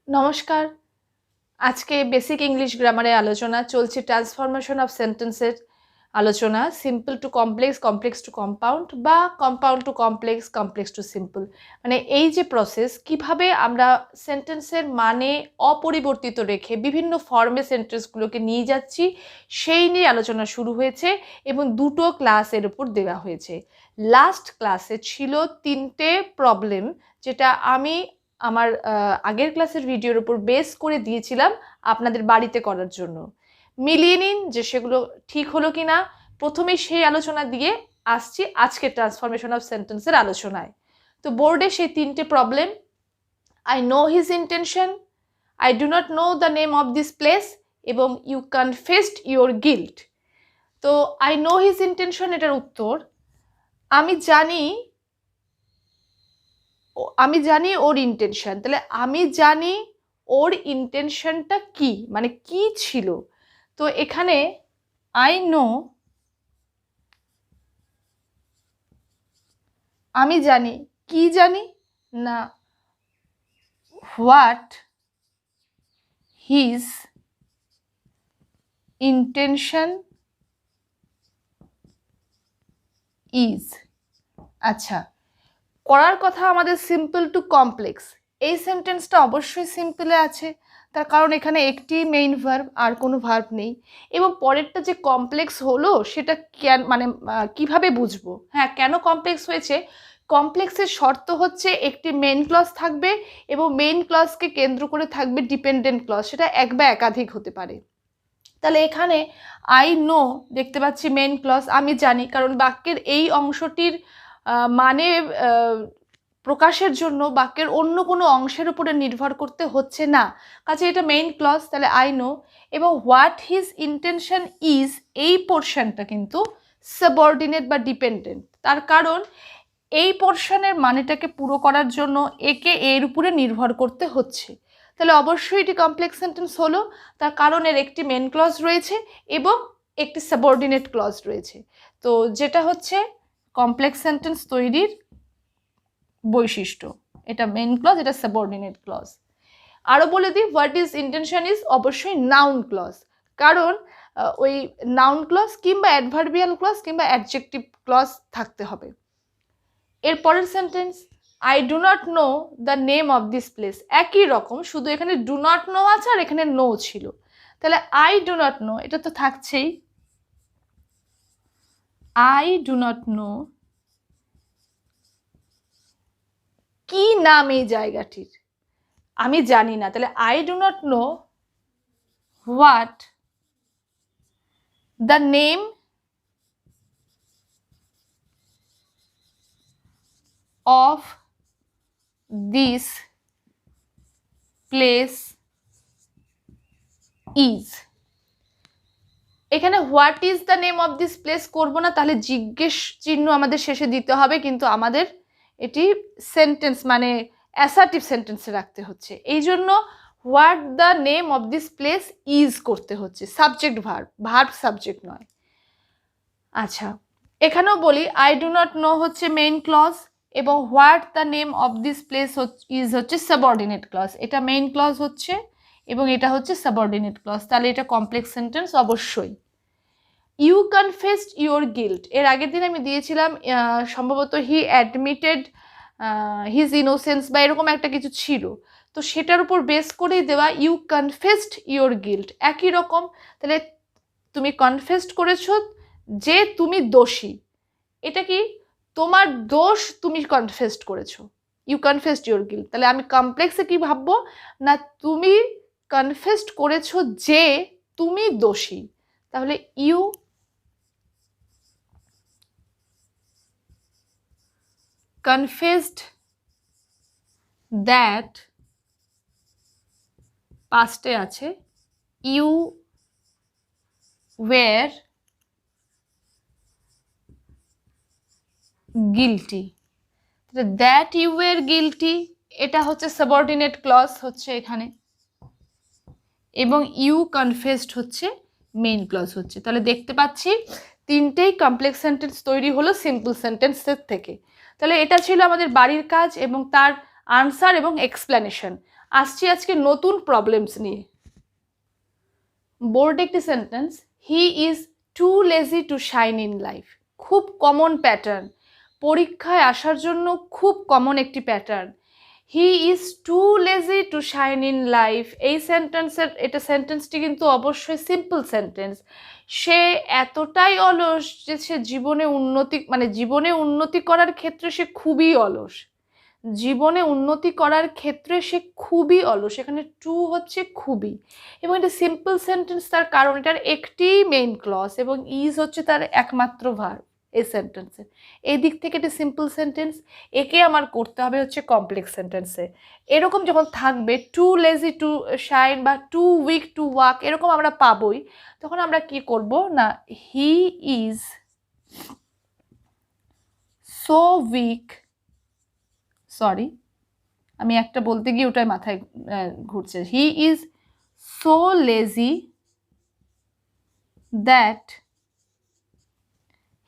নমস্কার। আজকে basic English গ্রামারে আলোচনা চলছে, ট্রান্সফরমেশন অফ সেন্টেন্সের আলোচনা। Simple to complex, complex to compound বা compound to complex, complex to simple. মানে এই যে প্রসেস, কিভাবে আমরা সেন্টেন্সের মানে অপরিবর্তিত রেখে বিভিন্ন ফর্মে সেন্টেন্সগুলোকে নিয়ে যাচ্ছি, সেই নিয়ে আলোচনা শুরু হয়েছে এবং দুটো ক্লাসের উপর দেওয়া হয়েছে। লাস্ট ক্লাসে ছিল 3টে প্রবলেম, যেটা আমি আমার আগের ক্লাসের ভিডিওর উপর বেস করে দিয়েছিলাম আপনাদের বাড়িতে করার জন্য। মিলিয়ে নিন যে সেগুলো ঠিক হলো কি না। প্রথমেই সেই আলোচনা দিয়ে আসছি আজকের ট্রান্সফরমেশন অফ সেন্টেন্সের আলোচনায়। তো বোর্ডে সেই 3টে problem: I know his intention, I do not know the name of this place এবং ইউ কনফেসড ইউর গিল্ট। তো আই নো হিজ ইন্টেনশন, এটার উত্তর আমি জানি ওর ইন্টেনশন। তাহলে আমি জানি ওর ইন্টেনশনটা কি, মানে কি ছিল। তো এখানে আই নো, আমি জানি, কি জানি না, হোয়াট হিজ ইন্টেনশন ইজ। আচ্ছা, করার কথা আমাদের সিম্পল টু কমপ্লেক্স। এই সেন্টেন্সটা অবশ্যই সিম্পলে আছে, তার কারণ এখানে একটি মেইন ভার্ব, আর কোনো ভার্ব নেই। এবং পরেরটা যে কমপ্লেক্স হলো সেটা মানে কিভাবে বুঝবো? হ্যাঁ, কেন কমপ্লেক্স হয়েছে? কমপ্লেক্সের শর্ত হচ্ছে একটি মেইন ক্লজ থাকবে এবং মেইন ক্লজকে কেন্দ্র করে থাকবে ডিপেন্ডেন্ট ক্লজ, সেটা এক বা একাধিক হতে পারে। তাহলে এখানে আই নো দেখতে পাচ্ছি মেইন ক্লজ, আমি জানি, কারণ বাক্যের এই অংশটির মানে প্রকাশের জন্য বাক্যের অন্য কোনো অংশের উপরে নির্ভর করতে হচ্ছে না, কাজে এটা মেইন ক্লজ। তাহলে আই নো। এবং হোয়াট হিজ ইন্টেনশন ইজ, এই পোর্শনটা কিন্তু সাবঅর্ডিনেট বা ডিপেন্ডেন্ট, তার কারণ এই পোর্শনের মানেটাকে পুরো করার জন্য একে এর উপরে নির্ভর করতে হচ্ছে। তাহলে অবশ্যই এটি কমপ্লেক্স সেন্টেন্স হলো, তার কারণ এর একটি মেন ক্লজ রয়েছে এবং একটি সাবঅর্ডিনেট ক্লজ রয়েছে। তো যেটা হচ্ছে কমপ্লেক্স সেন্টেন্স তৈরির বৈশিষ্ট্য, এটা মেন ক্লজ, এটা সাবঅর্ডিনেট ক্লজ। আরও বলে দিই, হোয়াট ইজ ইন্টেনশন ইজ অবশ্যই নাউন ক্লজ, কারণ ওই নাউন ক্লজ কিংবা অ্যাডভার্বিয়াল ক্লজ কিংবা অ্যাডজেক্টিভ ক্লজ থাকতে হবে। এর পরের sentence, I do not know the name of this place, একই রকম, শুধু এখানে ডু নট নো আছে আর এখানে নো ছিল। তাহলে আই ডু নট নো, এটা তো থাকছেই, আই ডু নট নো কি নাম এই জায়গাটির, আমি জানি না। তাহলে I do not know what the name of this place is. এখানে what is the name of this place করবো না, তাহলে জিজ্ঞেস চিহ্ন আমাদের শেষে দিতে হবে, কিন্তু আমাদের এটি সেন্টেন্স মানে অ্যাসার্টিভ সেন্টেন্সে রাখতে হচ্ছে, এই জন্য what the name of this place is করতে হচ্ছে, সাবজেক্ট ভার্ব, ভার্ব সাবজেক্ট নয়। আচ্ছা, এখানেও বলি আই ডু নট নো হচ্ছে মেইন ক্লজ এবং what the name of this place is হচ্ছে সাবঅর্ডিনেট ক্লজ। এটা মেইন ক্লজ হচ্ছে এবং এটা হচ্ছে সাবঅর্ডিনেট ক্লজ, তাহলে এটা কমপ্লেক্স সেন্টেন্স অবশ্যই। ইউ কনফেসড ইউর গিল্ট, এর আগের দিন আমি দিয়েছিলাম সম্ভবত হি অ্যাডমিটেড হিজ ইনোসেন্স বা এরকম একটা কিছু ছিল, তো সেটার উপর বেস করেই দেওয়া ইউ কনফেসড ইউর গিল্ট, একই রকম। তাহলে তুমি কনফেসড করেছো যে তুমি দোষী, এটা কি তোমার দোষ, তুমি কনফেসড করেছো, ইউ কনফেসড ইউর গিল্ট। তাহলে আমি কমপ্লেক্সে কি ভাববো না, তুমি কনফেসড করেছো যে তুমি দোষী, তাহলে ইউ confessed that, পাস্টে আছে, you were guilty। that you were guilty এটা হচ্ছে সাবঅর্ডিনেট ক্লজ হচ্ছে এখানে, এবং ইউ কনফেসড হচ্ছে মেইন ক্লজ হচ্ছে। তাহলে দেখতে পাচ্ছি তিনটেই কমপ্লেক্স সেন্টেন্স তৈরি হলো সিম্পল সেন্টেন্সের থেকে। তাহলে এটা ছিল আমাদের বাড়ির কাজ এবং তার আনসার এবং এক্সপ্লেনেশন। আসছি আজকে নতুন প্রবলেমস নিয়ে। বোর্ড একটি sentence, he is too lazy to shine in life. খুব কমন প্যাটার্ন, পরীক্ষায় আসার জন্য খুব কমন একটি pattern. He is too lazy to shine in life, এই সেন্টেন্সটি কিন্তু অবশ্যই সিম্পল সেন্টেন্স। সে এতটাই অলস যে সে জীবনে উন্নতি করার ক্ষেত্রে সে খুবই অলস। জীবনে উন্নতি করার ক্ষেত্রে সে খুবই অলস, এখানে টু হচ্ছে খুবই, এবং এটা সিম্পল সেন্টেন্স। তার কারণ এটার একটি মেইন ক্লজ এবং ইজ হচ্ছে তার একমাত্র ভার্ব এই সেন্টেন্সের। এই দিক থেকে এটা সিম্পল সেন্টেন্স। একে আমার করতে হবে হচ্ছে কমপ্লেক্স সেন্টেন্সে। এরকম যখন থাকবে টু লেজি টু শাইন বা টু উইক টু ওয়াক, এরকম আমরা পাবোই। তখন আমরা কি করব না, হি ইজ সো উইক, সরি আমি একটা বলতে গিয়ে ওটাই মাথায় ঘুরছে, হি is so lazy that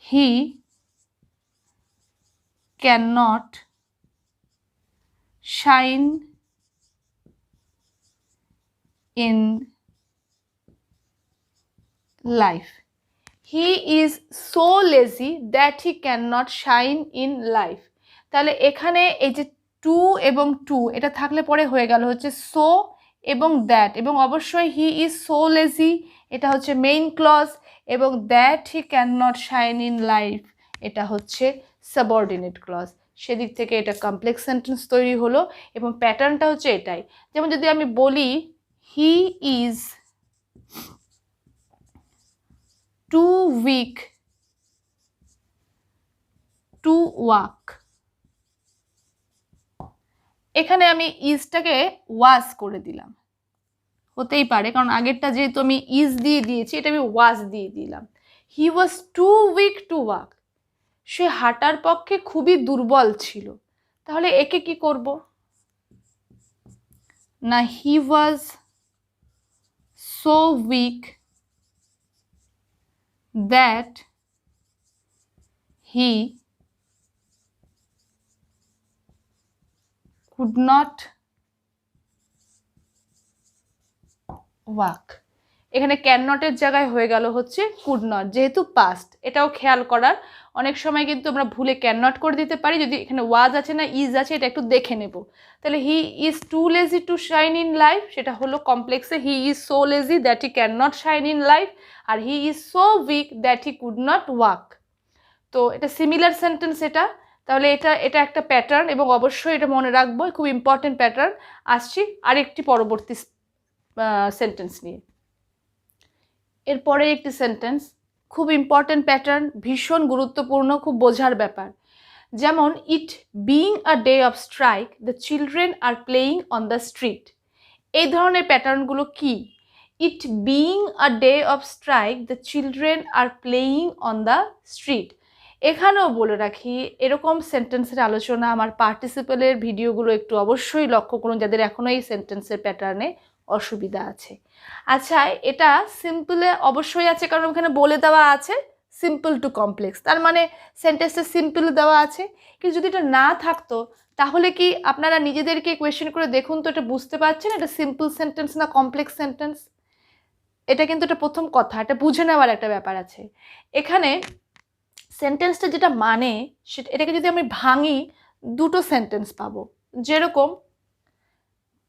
he can not shine in life. He is so lazy that he can not shine in life. তাহলে এখানে এই যে টু এবং টু এটা থাকলে পরে হয়ে গেল হচ্ছে সো এবং দ্যাট, এবং অবশ্যই হি ইজ সো লেজি এটা হচ্ছে মেইন ক্লজ, এবং that he can not shine in life এটা হচ্ছে সাবঅর্ডিনেট ক্লজ। সেদিক থেকে এটা কমপ্লেক্স সেন্টেন্স তৈরি হলো, এবং প্যাটার্নটা হচ্ছে এটাই। যেমন যদি আমি বলি he is too weak to walk, এখানে আমি ইজটাকে ওয়াজ করে দিলাম, হতেই পারে কারণ আগেরটা যেহেতু আমি ইজ দিয়ে দিয়েছি এটা আমি ওয়াজ দিয়ে দিলাম। হি ওয়াজ টু উইক টু ওয়াক, সে হাঁটার পক্ষে খুবই দুর্বল ছিল। তাহলে একে কি করব না, he was so weak that he could not walk. এখানে ক্যান নটের জায়গায় হয়ে গেল হচ্ছে কুড নট, যেহেতু পাস্ট। এটাও খেয়াল করার, অনেক সময় কিন্তু আমরা ভুলে ক্যান নট করে দিতে পারি, যদি এখানে ওয়াজ আছে না ইজ আছে এটা একটু দেখে নেব। তাহলে he is too lazy to shine in life সেটা হলো কমপ্লেক্সে he is so lazy that he can not shine in life, আর he is so weak that he could not walk. তো এটা সিমিলার সেন্টেন্স এটা। তাহলে এটা একটা প্যাটার্ন, এবং অবশ্যই এটা মনে রাখবো, খুব ইম্পর্টেন্ট প্যাটার্ন। আসছি আরেকটি পরবর্তী সেন্টেন্স নিয়ে। এরপরে একটি সেন্টেন্স খুব ইম্পর্টেন্ট প্যাটার্ন, ভীষণ গুরুত্বপূর্ণ, খুব বোঝার ব্যাপার। যেমন it being a day of strike the children are playing on the street. এই ধরনের প্যাটার্নগুলো কি? It being a day of strike the children are playing on the street. এখানেও বলে রাখি, এরকম সেন্টেন্সের আলোচনা আমার পার্টিসিপেলের ভিডিওগুলো একটু অবশ্যই লক্ষ্য করুন যাদের এখনও এই সেন্টেন্সের প্যাটার্নে অসুবিধা আছে। আচ্ছা, এটা সিম্পলে অবশ্যই আছে কারণ ওখানে বলে দেওয়া আছে সিম্পল টু কমপ্লেক্স, তার মানে সেন্টেন্সটা সিম্পল দেওয়া আছে। কিন্তু যদি এটা না থাকতো তাহলে কি আপনারা নিজেদেরকে কোয়েশ্চেন করে দেখুন তো, এটা বুঝতে পারছেন এটা সিম্পল সেন্টেন্স না কমপ্লেক্স সেন্টেন্স? এটা কিন্তু এটা প্রথম কথা, এটা বুঝে নেওয়ার একটা ব্যাপার আছে। এখানে সেন্টেন্সটা যেটা মানে সেটা, এটাকে যদি আমি ভাঙি দুটো সেন্টেন্স পাবো। যেরকম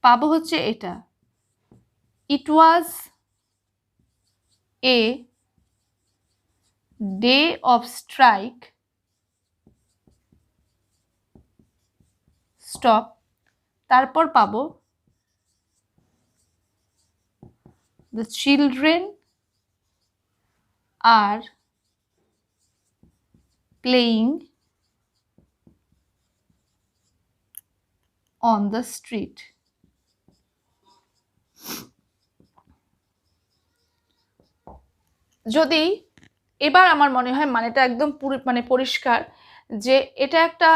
পাবো হচ্ছে এটা, it was a day of strike stop, তারপর পাবো the children are playing on the street. যদি এবার আমার মনে হয় মানেটা একদম পরিষ্কার যে এটা একটা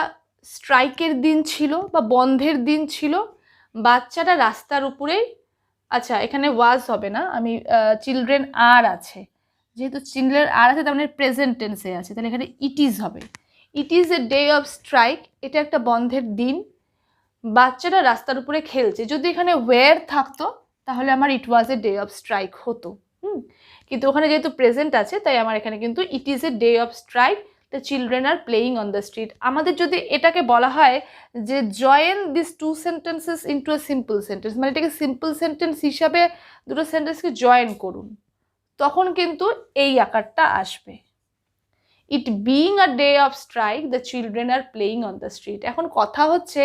স্ট্রাইকের দিন ছিল বা বন্ধের দিন ছিল, বাচ্চারা রাস্তার উপরেই, আচ্ছা এখানে ওয়াজ হবে না, আমি চিলড্রেন আর আছে, যেহেতু চিলড্রেন আর আছে তার মানে প্রেজেন্ট টেন্সে আছে, তাহলে এখানে ইট ইজ হবে। ইট is a day of strike, এটা একটা বন্ধের দিন, বাচ্চারা রাস্তার উপরে খেলছে, যদি এখানে ওয়্যার থাকতো তাহলে আমার ইট was a day of strike হতো। কিন্তু ওখানে যেহেতু প্রেজেন্ট আছে তাই আমার এখানে কিন্তু it is a day of strike, the children are playing on the street. আমাদের যদি এটাকে বলা হয় যে join this two sentences into a simple sentence, মানে এটাকে সিম্পল সেন্টেন্স হিসাবে দুটো সেন্টেন্সকে জয়েন করুন, তখন কিন্তু এই আকারটা আসবে। It being a day of strike, the children are playing on the street. এখন কথা হচ্ছে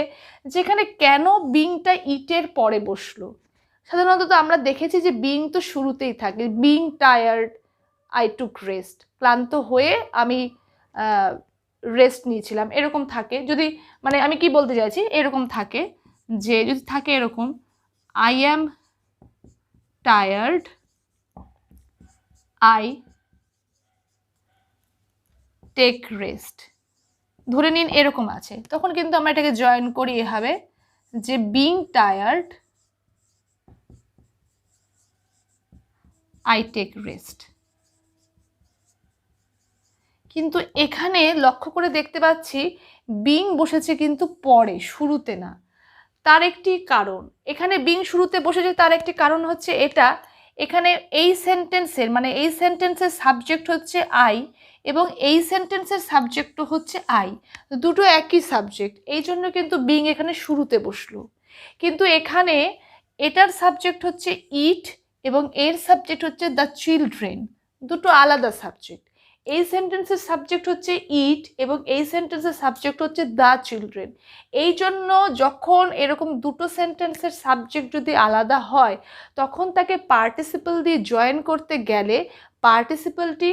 যেখানে কেন বিংটা ইটের পরে বসলো। সাধারণত আমরা দেখেছি যে বিং তো শুরুতেই থাকে, being tired I took rest, ক্লান্ত হয়ে আমি রেস্ট নিয়েছিলাম, এরকম থাকে। যদি মানে আমি কি বলতে চাইছি, এরকম থাকে যে যদি থাকে এরকম I am tired I take rest, ধরে নিন এরকম আছে, তখন কিন্তু আমরা এটাকে জয়েন করি এভাবে যে being tired I take rest. কিন্তু এখানে লক্ষ্য করে দেখতে পাচ্ছি বিং বসেছে কিন্তু পরে, শুরুতে না। তার একটি কারণ, এখানে বিং শুরুতে বসেছে, তার একটি কারণ হচ্ছে এটা, এখানে এই সেন্টেন্সের মানে এই সেন্টেন্সের সাবজেক্ট হচ্ছে আই এবং এই সেন্টেন্সের সাবজেক্টও হচ্ছে আই, দুটো একই সাবজেক্ট, এই জন্য কিন্তু বিং এখানে শুরুতে বসলো। কিন্তু এখানে এটার সাবজেক্ট হচ্ছে ইট এবং এর সাবজেক্ট হচ্ছে দ্য চিলড্রেন, দুটো আলাদা সাবজেক্ট। এই সেন্টেন্সের সাবজেক্ট হচ্ছে ইট এবং এই সেন্টেন্সের সাবজেক্ট হচ্ছে দ্য চিলড্রেন। এই জন্য যখন এরকম দুটো সেন্টেন্সের সাবজেক্ট যদি আলাদা হয় তখন তাকে পার্টিসিপল দিয়ে জয়েন করতে গেলে পার্টিসিপলটি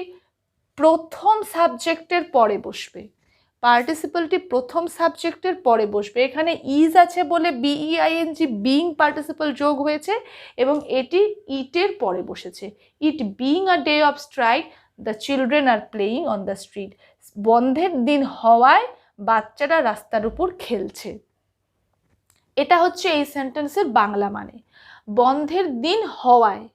প্রথম সাবজেক্টের পরে বসবে, পার্টিসিপলটি প্রথম সাবজেক্টের পরে বসবে। এখানে ইজ আছে বলে বিইআইএনজি বিং পার্টিসিপল যোগ হয়েছে এবং এটি ইটের পরে বসেছে। It being a day of strike, the children are playing on the street. বন্ধের দিন হওয়ায় বাচ্চারা রাস্তার উপর খেলছে। এটা হচ্ছে এই সেন্টেন্সের বাংলা মানে, বন্ধের দিন হওয়ায়,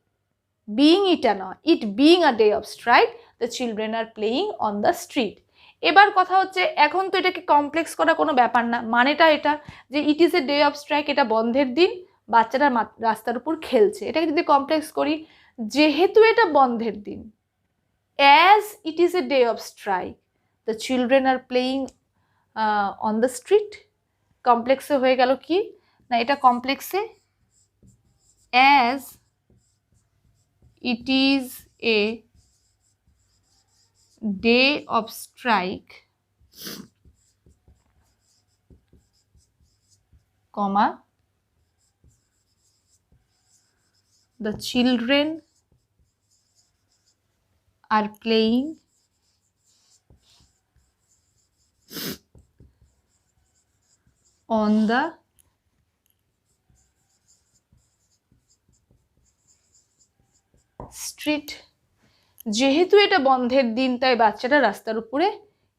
বিং ইটা নয়, it being a day of strike, the children are playing on the street. এবার কথা হচ্ছে এখন তো এটাকে কমপ্লেক্স করা কোনো ব্যাপার না, মানেটা এটা যে ইট is a day of strike, এটা বন্ধের দিন, বাচ্চারা রাস্তার উপর খেলছে। এটাকে যদি কমপ্লেক্স করি, যেহেতু এটা বন্ধের দিন, as it is a day of strike, the children are playing on the street. কমপ্লেক্সে হয়ে গেল কি না, এটা কমপ্লেক্সে as it is a day of strike, comma, the children are playing on the street. যেহেতু এটা বন্ধের দিন তাই বাচ্চারা রাস্তার উপরে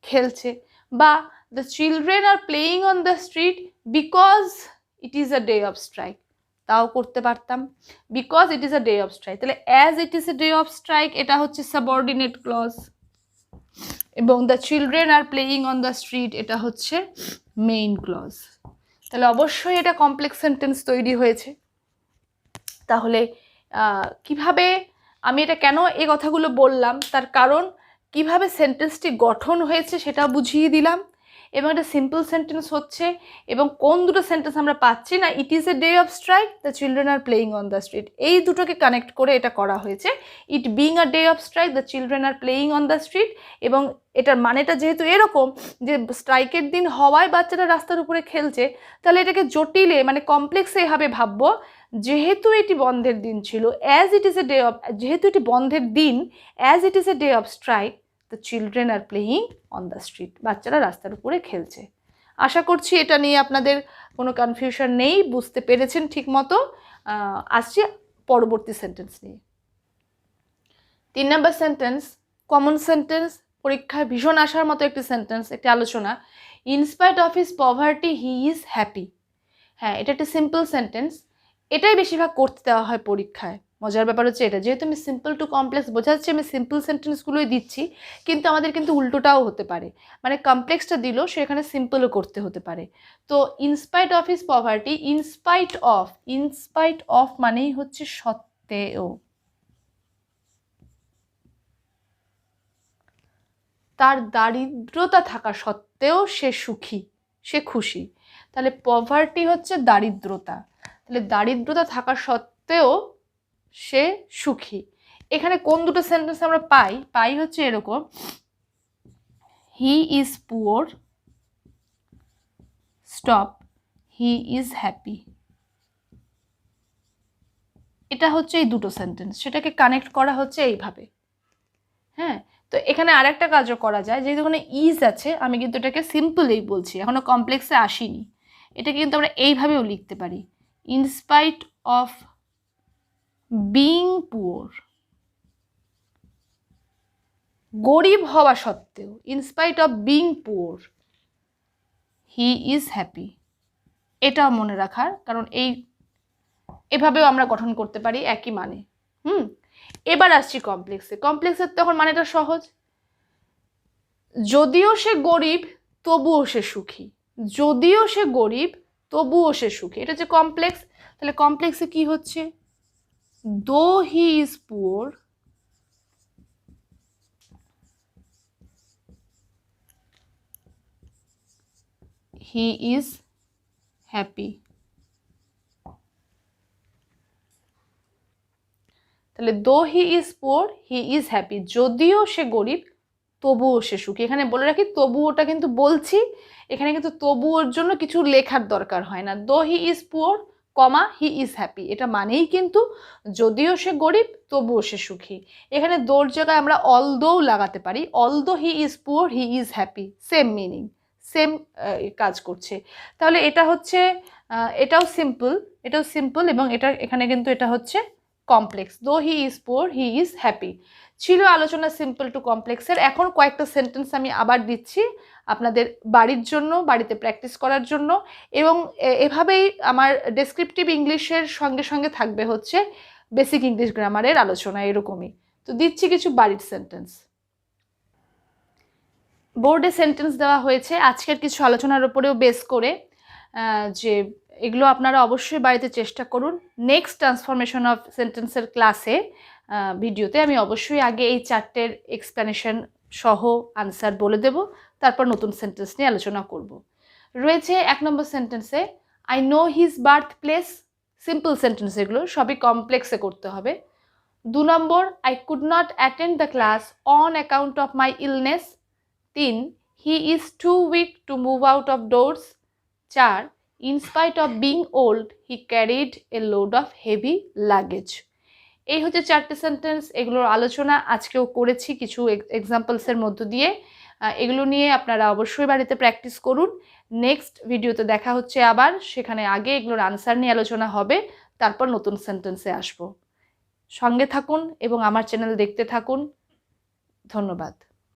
খেলছে, বা the children are playing on the street because it is a day of strike, তাও করতে পারতাম, because it is a day of strike. তাহলে as it is a day of strike এটা হচ্ছে সাবঅর্ডিনেট ক্লজ এবং the children are playing on the street এটা হচ্ছে main clause. তাহলে অবশ্যই এটা কমপ্লেক্স সেন্টেন্স তৈরি হয়েছে। তাহলে কিভাবে আমি এটা কেন এই কথাগুলো বললাম, তার কারণ কিভাবে সেন্টেন্সটি গঠন হয়েছে সেটা বুঝিয়ে দিলাম, এবং এটা সিম্পল সেন্টেন্স হচ্ছে, এবং কোন দুটো সেন্টেন্স আমরা পাচ্ছি না, ইট is a day of strike, the children are playing on the street, এই দুটোকে কানেক্ট করে এটা করা হয়েছে। It being a day of strike, the children are playing on the street, এবং এটার মানেটা যেহেতু এরকম যে স্ট্রাইকের দিন হওয়ায় বাচ্চারা রাস্তার উপরে খেলছে, তাহলে এটাকে জটিলে মানে কমপ্লেক্সে এভাবে ভাববো, যেহেতু এটি বন্ধের দিন ছিল, as it is a day of, যেহেতু এটি বন্ধের দিন, as it is a day of strike, the children are playing on the street, বাচ্চারা রাস্তার উপরে খেলছে। আশা করছি এটা নিয়ে আপনাদের কোনো কনফিউশন নেই, বুঝতে পেরেছেন ঠিক মতো। আসছি পরবর্তী সেন্টেন্স নিয়ে। 3 নম্বর সেন্টেন্স, কমন সেন্টেন্স, পরীক্ষায় ভীষণ আসার মতো একটি সেন্টেন্স, একটি আলোচনা। In spite of his poverty he is happy. হ্যাঁ, এটা একটি সিম্পল সেন্টেন্স, এটাই বেশিরভাগ করতে দেওয়া হয় পরীক্ষায়। মজার ব্যাপার হচ্ছে এটা, যেহেতু আমি সিম্পল টু কমপ্লেক্স বোঝাচ্ছি, আমি সিম্পল সেন্টেন্সগুলোই দিচ্ছি, কিন্তু আমাদের কিন্তু উল্টোটাও হতে পারে, মানে কমপ্লেক্সটা দিল সেখানে সিম্পলও করতে হতে পারে। তো in spite of his poverty, in spite of মানেই হচ্ছে সত্ত্বেও, তার দারিদ্রতা থাকা সত্ত্বেও সে সুখী, সে খুশি। তাহলে পভার্টি হচ্ছে দারিদ্রতা, তাহলে দারিদ্রতা থাকা সত্ত্বেও সে সুখী। এখানে কোন দুটো সেন্টেন্স আমরা পাই হচ্ছে এরকম, he is poor, stop, he is happy. এটা হচ্ছে এই দুটো সেন্টেন্স, সেটাকে কানেক্ট করা হচ্ছে এইভাবে। হ্যাঁ, তো এখানে আরেকটা কাজও করা যায়, যেহেতু এখানে ইজ আছে, আমি কিন্তু এটাকে সিম্পলেই বলছি, এখনো কমপ্লেক্সে আসিনি। এটাকে কিন্তু আমরা এইভাবেও লিখতে পারি, ইনস্পাইট অফ বিং পুয়ার, গরিব হওয়া সত্ত্বেও, in spite of being poor he is happy. এটাও মনে রাখার, কারণ এভাবেও আমরা গঠন করতে পারি একই মানে। এবার আসছি কমপ্লেক্সের তখন মানেটা সহজ, যদিও সে গরিব তবুও সে সুখী, যদিও সে গরিব তবুও সে সুখী, এটা হচ্ছে কমপ্লেক্স। তাহলে কমপ্লেক্সে কি হচ্ছে, দো he is poor he is happy. তাহলে দো he is poor he is happy, যদিও সে গরিব তবুও সে সুখী। এখানে বলে রাখি তবুওটা কিন্তু বলছি, এখানে কিন্তু তবুওর জন্য কিছু লেখার দরকার হয় না। দো he is poor comma he is happy, এটা মানেই কিন্তু যদিও সে গরিব তবুও সে সুখী। এখানে দোর জায়গায় আমরা অলদো লাগাতে পারি, although he is poor he is happy, same meaning, same কাজ করছে। তাহলে এটা হচ্ছে এটাও সিম্পল এবং এখানে কিন্তু এটা হচ্ছে কমপ্লেক্স, দো he is poor he is happy. ছিল আলোচনা সিম্পল টু কমপ্লেক্সের। এখন কয়েকটা সেন্টেন্স আমি আবার দিচ্ছি আপনাদের বাড়ির জন্য, বাড়িতে প্র্যাকটিস করার জন্য, এবং এভাবেই আমার ডেসক্রিপটিভ ইংলিশের সঙ্গে সঙ্গে থাকবে হচ্ছে বেসিক ইংলিশ গ্রামারের আলোচনা, এরকমই। তো দিচ্ছি কিছু বাড়ির সেন্টেন্স। বোর্ডে সেন্টেন্স দেওয়া হয়েছে আজকের কিছু আলোচনার উপরেও বেস করে, যে এগুলো আপনারা অবশ্যই বাড়িতে চেষ্টা করুন। নেক্সট ট্রান্সফরমেশন অফ সেন্টেন্সের ক্লাসে ভিডিওতে আমি অবশ্যই আগে এই চারটের এক্সপ্লেনেশন সহ আনসার বলে দেব, তারপর নতুন সেন্টেন্স নিয়ে আলোচনা করব। রয়েছে 1 নম্বর সেন্টেন্সে, I know his birth place, simple sentence, এগুলো সবই কমপ্লেক্সে করতে হবে। 2 নম্বর, I could not attend the class on account of my illness. 3, he is too weak to move out of doors. 4, in spite of being old, he carried a load of heavy luggage. এই হচ্ছে 4টে sentence, এগুলোর আলোচনা আজকেও করেছি কিছু এক্সাম্পলসের মধ্য দিয়ে। এগুলো নিয়ে আপনারা অবশ্যই বাড়িতে প্র্যাকটিস করুন। নেক্সট ভিডিওতে দেখা হচ্ছে আবার, সেখানে আগে এগুলোর আনসার নিয়ে আলোচনা হবে, তারপর নতুন সেন্টেন্সে আসবো। সঙ্গে থাকুন এবং আমার চ্যানেল দেখতে থাকুন। ধন্যবাদ।